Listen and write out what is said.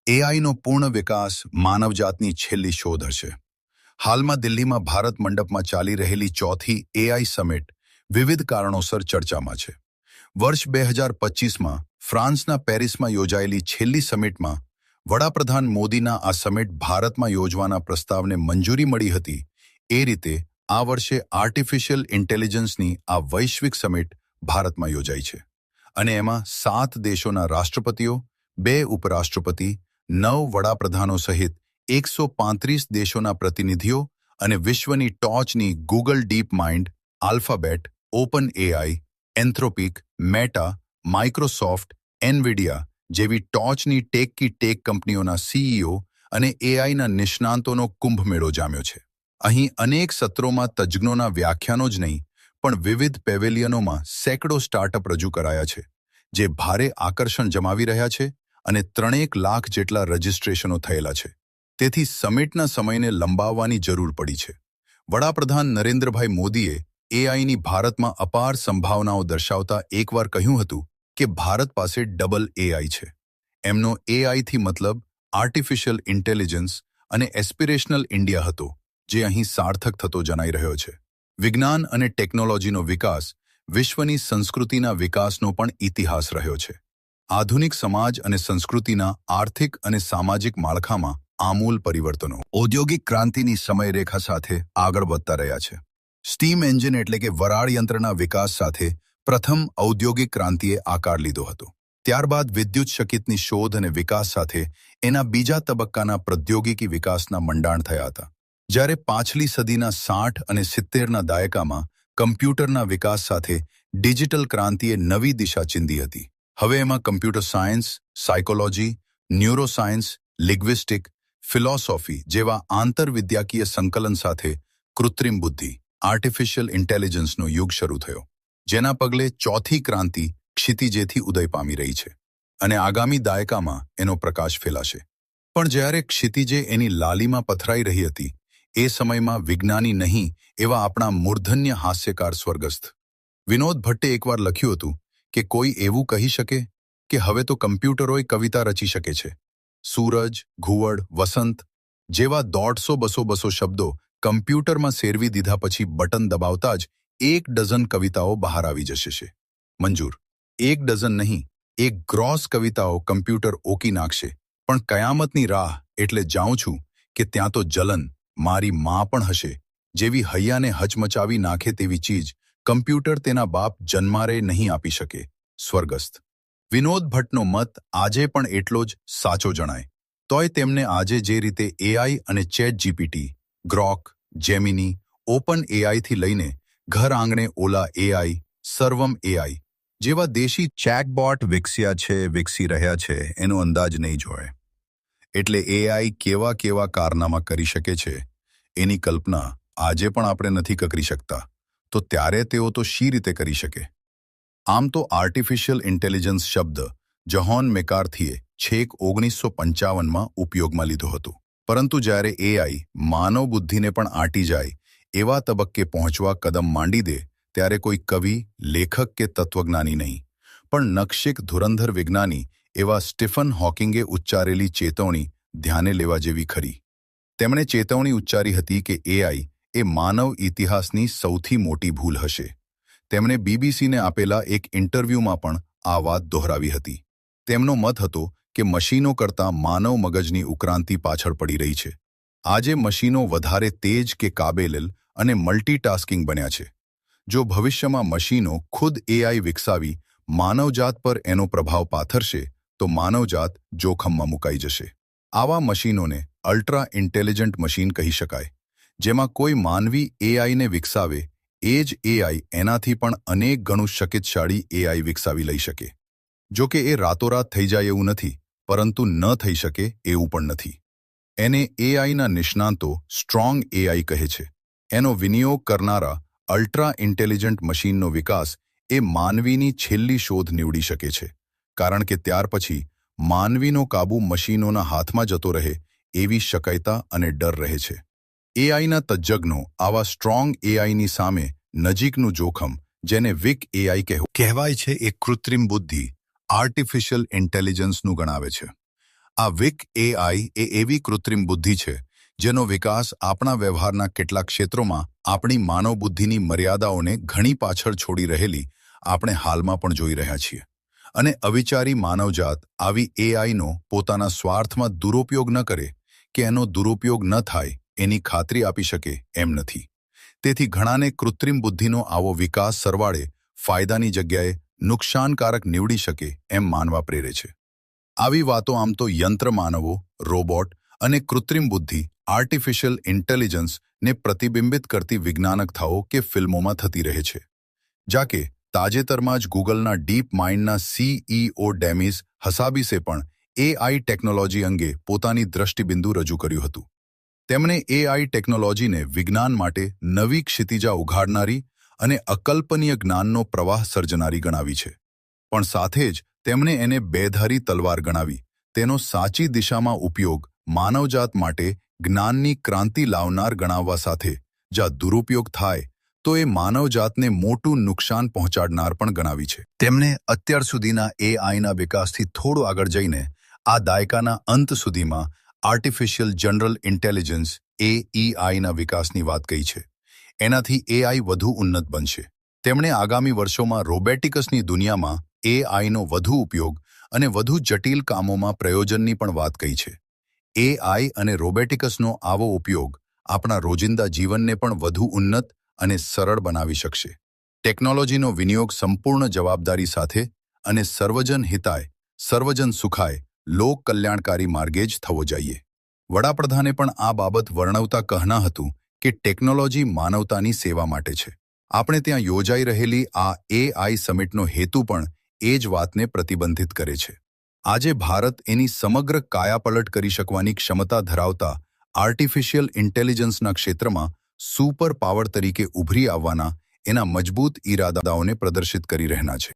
એઆઈનો પૂર્ણ વિકાસ માનવજાતની છેલ્લી શોધ હશે. હાલમાં દિલ્હીમાં ભારત મંડપમાં ચાલી રહેલી ચોથી એઆઈ સમિટ વિવિધ કારણોસર ચર્ચામાં છે. વર્ષ 2025માં ફ્રાન્સના પેરિસમાં યોજાયેલી છેલ્લી સમિટમાં વડાપ્રધાન મોદીના આ સમિટ ભારતમાં યોજવાના પ્રસ્તાવને મંજૂરી મળી હતી. એ રીતે આ વર્ષે આર્ટિફિશિયલ ઇન્ટેલિજન્સની આ વૈશ્વિક સમિટ ભારતમાં યોજાઈ છે અને એમાં 7 દેશોના રાષ્ટ્રપતિઓ, 2 ઉપરાષ્ટ્રપતિ, 9 વડાપ્રધાનો સહિત 135 દેશોના પ્રતિનિધિઓ અને વિશ્વની ટોચની Google DeepMind, Alphabet, OpenAI, Anthropic, Meta, Microsoft, Nvidia જેવી ટોચની ટેક કંપનીઓના સીઈઓ અને એઆઈના નિષ્ણાંતોનો કુંભમેળો જામ્યો છે. અહીં અનેક સત્રોમાં તજ્ઞોના વ્યાખ્યાનો જ નહીં પણ વિવિધ પેવેલિયનોમાં સેંકડો સ્ટાર્ટઅપ રજૂ કરાયા છે, જે ભારે આકર્ષણ જમાવી રહ્યા છે અને 3 લાખ જેટલા રજિસ્ટ્રેશનો થયેલા છે. તેથી સમિટના સમયને લંબાવવાની જરૂર પડી છે. વડાપ્રધાન નરેન્દ્રભાઈ મોદીએ એઆઈની ભારતમાં અપાર સંભાવનાઓ દર્શાવતા એકવાર કહ્યું હતું કે ભારત પાસે ડબલ એઆઈ છે. એમનો એઆઈથી મતલબ આર્ટિફિશિયલ ઇન્ટેલિજન્સ અને એસ્પિરેશનલ ઇન્ડિયા હતો, જે અહીં સાર્થક થતો જણાઈ રહ્યો છે. વિજ્ઞાન અને ટેકનોલોજીનો વિકાસ વિશ્વની સંસ્કૃતિના વિકાસનો પણ ઇતિહાસ રહ્યો છે. આધુનિક સમાજ અને સંસ્કૃતિના આર્થિક અને સામાજિક માળખામાં આમૂલ પરિવર્તનો ઔદ્યોગિક ક્રાંતિની સમયરેખા સાથે આગળ વધતા રહ્યા છે. સ્ટીમ એન્જિન એટલે કે વરાળ યંત્રના વિકાસ સાથે પ્રથમ ઔદ્યોગિક ક્રાંતિએ આકાર લીધો હતો. ત્યારબાદ વિદ્યુત શકિતની શોધ અને વિકાસ સાથે એના બીજા તબક્કાના પ્રૌદ્યોગિકી વિકાસના મંડાણ થયા હતા. જ્યારે પાછલી સદીના 60 અને 70ના દાયકામાં કમ્પ્યુટરના વિકાસ સાથે ડિજિટલ ક્રાંતિએ નવી દિશા ચીંધી હતી. હવે એમાં computer science, psychology, neuroscience, linguistic, philosophy જેવા આંતરવિદ્યાકીય સંકલન સાથે કૃત્રિમ બુદ્ધિ, આર્ટિફિશિયલ ઇન્ટેલિજન્સનો યુગ શરૂ થયો, જેના પગલે ચોથી ક્રાંતિ ક્ષિતિજેથી ઉદય પામી રહી છે અને આગામી દાયકામાં એનો પ્રકાશ ફેલાશે. પણ જ્યારે ક્ષિતિજે એની લાલીમાં પથરાઈ રહી હતી, એ સમયમાં વિજ્ઞાની નહીં એવા આપણા મૂર્ધન્ય હાસ્યકાર સ્વર્ગસ્થ વિનોદ ભટ્ટે એકવાર લખ્યું હતું કે કોઈ એવું કહી શકે કે હવે તો કમ્પ્યુટરોય કવિતા રચી શકે છે. સૂરજ, ઘુવડ, વસંત જેવા 150-200 શબ્દો કમ્પ્યુટરમાં સેરવી દીધા પછી બટન દબાવતા જ 1 ડઝન કવિતાઓ બહાર આવી જશે. મંજૂર, 1 ડઝન નહીં, 1 ગ્રોસ કવિતાઓ કમ્પ્યુટર ઓકી નાખશે. પણ કયામતની રાહ એટલે જાઉં છું કે ત્યાં તો જલન, મારી માં પણ હશે જેવી હૈયાને હચમચાવી નાખે તેવી ચીજ કમ્પ્યુટર તેના બાપ જન્મારે નહીં આપી શકે. સ્વર્ગસ્થ વિનોદ ભટ્ટનો મત આજે પણ એટલો જ સાચો જણાય. તોય તેમને આજે જે રીતે એઆઈ અને ChatGPT, Grok, Gemini, Open એઆઈથી લઈને ઘર આંગણે ઓલા એઆઈ, સર્વમ એઆઈ જેવા દેશી ચેટબોટ વિકસી રહ્યા છે એનો અંદાજ નહીં જોવાય. એટલે એઆઈ કેવા કારનામા કરી શકે છે એની કલ્પના આજે પણ આપણે નથી કરી શકતા, તો ત્યારે તેઓ તો શી રીતે કરી શકે? આમ તો આર્ટિફિશિયલ ઇન્ટેલિજન્સ શબ્દ જહોન મેકાર્થીએ છેક 1955માં ઉપયોગમાં લીધો હતો. પરંતુ જ્યારે એઆઈ માનવ બુદ્ધિને પણ આંટી જાય એવા તબક્કે પહોંચવા કદમ માંડી દે, ત્યારે કોઈ કવિ, લેખક કે તત્વજ્ઞાની નહીં, પણ નખશિખ ધુરંધર વિજ્ઞાની એવા સ્ટીફન હોકિંગે ઉચ્ચારેલી ચેતવણી ધ્યાને લેવા જેવી ખરી. તેમણે ચેતવણી ઉચ્ચારી હતી કે એઆઈ એ માનવ ઇતિહાસની સૌથી મોટી ભૂલ હશે. તેમણે બીબીસીને આપેલા એક ઇન્ટરવ્યૂમાં પણ આ વાત દોહરાવી હતી. તેમનો મત હતો કે મશીનો કરતાં માનવ મગજની ઉક્રાંતિ પાછળ પડી રહી છે. આજે મશીનો વધારે તેજ કે કાબેલ અને મલ્ટીટાસ્કિંગ બન્યા છે. જો ભવિષ્યમાં મશીનો ખુદ એઆઈ વિકસાવી માનવજાત પર એનો પ્રભાવ પાથરશે તો માનવજાત જોખમમાં મુકાઈ જશે. આવા મશીનોને અલ્ટ્રા ઇન્ટેલિજન્ટ મશીન કહી શકાય, જેમાં કોઈ માનવી એઆઈને વિકસાવે એ જ એઆઈ એનાથી પણ અનેક ગણું શક્તિશાળી એઆઈ વિકસાવી લઈ શકે. જો કે એ રાતોરાત થઈ જાય એવું નથી, પરંતુ ન થઈ શકે એવું પણ નથી. એને એઆઈના નિષ્ણાંતો સ્ટ્રોંગ એઆઈ કહે છે. એનો વિનિયોગ કરનારા અલ્ટ્રા ઇન્ટેલિજન્ટ મશીનનો વિકાસ એ માનવીની છેલ્લી શોધ નીવડી શકે છે, કારણ કે ત્યાર પછી માનવીનો કાબુ મશીનોના હાથમાં જતો રહે એવી શક્યતા અને ડર રહે છે. એઆઈના તજજ્ઞો આવા સ્ટ્રોંગ એઆઈની સામે નજીકનું જોખમ, જેને વીક એઆઈ કહેવાય છે, એ કૃત્રિમ બુદ્ધિ, આર્ટિફિશિયલ ઇન્ટેલિજન્સનું ગણાવે છે. આ વિક એઆઈ એ એવી કૃત્રિમ બુદ્ધિ છે જેનો વિકાસ આપણા વ્યવહારના કેટલાક ક્ષેત્રોમાં આપણી માનવ બુદ્ધિની મર્યાદાઓને ઘણી પાછળ છોડી રહેલી આપણે હાલમાં પણ જોઈ રહ્યા છીએ. અને અવિચારી માનવજાત આવી એઆઈનો પોતાના સ્વાર્થમાં દુરુપયોગ ન કરે કે એનો દુરુપયોગ ન થાય એની ખાતરી આપી શકે એમ નથી. તેથી ઘણાને કૃત્રિમ બુદ્ધિનો આવો વિકાસ સરવાળે ફાયદાની જગ્યાએ નુકસાનકારક નીવડી શકે એમ માનવા પ્રેરે છે. આવી વાતો આમ તો યંત્રમાનવો, રોબોટ અને કૃત્રિમ બુદ્ધિ આર્ટિફિશિયલ ઇન્ટેલિજન્સને પ્રતિબિંબિત કરતી વિજ્ઞાનકથાઓ કે ફિલ્મોમાં થતી રહે છે. જાકે તાજેતરમાં જ ગૂગલના ડીપ માઇન્ડના CEO ડેમિસ હસાબીસે પણ એઆઈ ટેકનોલોજી અંગે પોતાની દ્રષ્ટિબિંદુ રજૂ કર્યું હતું. તેમણે એઆઈ ટેકનોલોજીને વિજ્ઞાન માટે નવી ક્ષિતિજા ઉઘાડનારી અને અકલ્પનીય જ્ઞાનનો પ્રવાહ સર્જનારી ગણાવી છે. પણ સાથે જ તેમણે એને બેધારી તલવાર ગણાવી તેનો સાચી દિશામાં ઉપયોગ માનવજાત માટે જ્ઞાનની ક્રાંતિ લાવનાર ગણાવવા સાથે જ્યાં દુરુપયોગ થાય તો એ માનવજાતને મોટું નુકસાન પહોંચાડનાર પણ ગણાવી છે. તેમણે અત્યાર સુધીના એઆઈના વિકાસથી થોડું આગળ જઈને આ દાયકાના અંત સુધીમાં આર્ટિફિશિયલ જનરલ ઇન્ટેલિજન્સ AEIના વિકાસની વાત કહી છે. એનાથી એઆઈ વધુ ઉન્નત બનશે. તેમણે આગામી વર્ષોમાં રોબોટિક્સની દુનિયામાં એઆઈનો વધુ ઉપયોગ અને વધુ જટિલ કામોમાં પ્રયોજનની પણ વાત કહી છે. એઆઈ અને રોબોટિક્સનો આવો ઉપયોગ આપણા રોજિંદા જીવનને પણ વધુ ઉન્નત અને સરળ બનાવી શકશે. ટેકનોલોજીનો વિનિયોગ સંપૂર્ણ જવાબદારી સાથે અને સર્વજન હિતાય, સર્વજન સુખાય, લોક કલ્યાણકારી માર્ગે જ થવો જોઈએ. વડાપ્રધાને પણ આ બાબત વર્ણવતા કહના હતું કે ટેકનોલોજી માનવતાની સેવા માટે છે. આપણે ત્યાં યોજાઈ રહેલી આ એઆઈ સમિટનો હેતુ પણ એ જ વાતને પ્રતિબંધિત કરે છે. આજે ભારત એની સમગ્ર કાયાપલટ કરી શકવાની ક્ષમતા ધરાવતા આર્ટિફિશિયલ ઇન્ટેલિજન્સના ક્ષેત્રમાં સુપર પાવર તરીકે ઉભરી આવવાના એના મજબૂત ઈરાદાઓને પ્રદર્શિત કરી રહેના છે.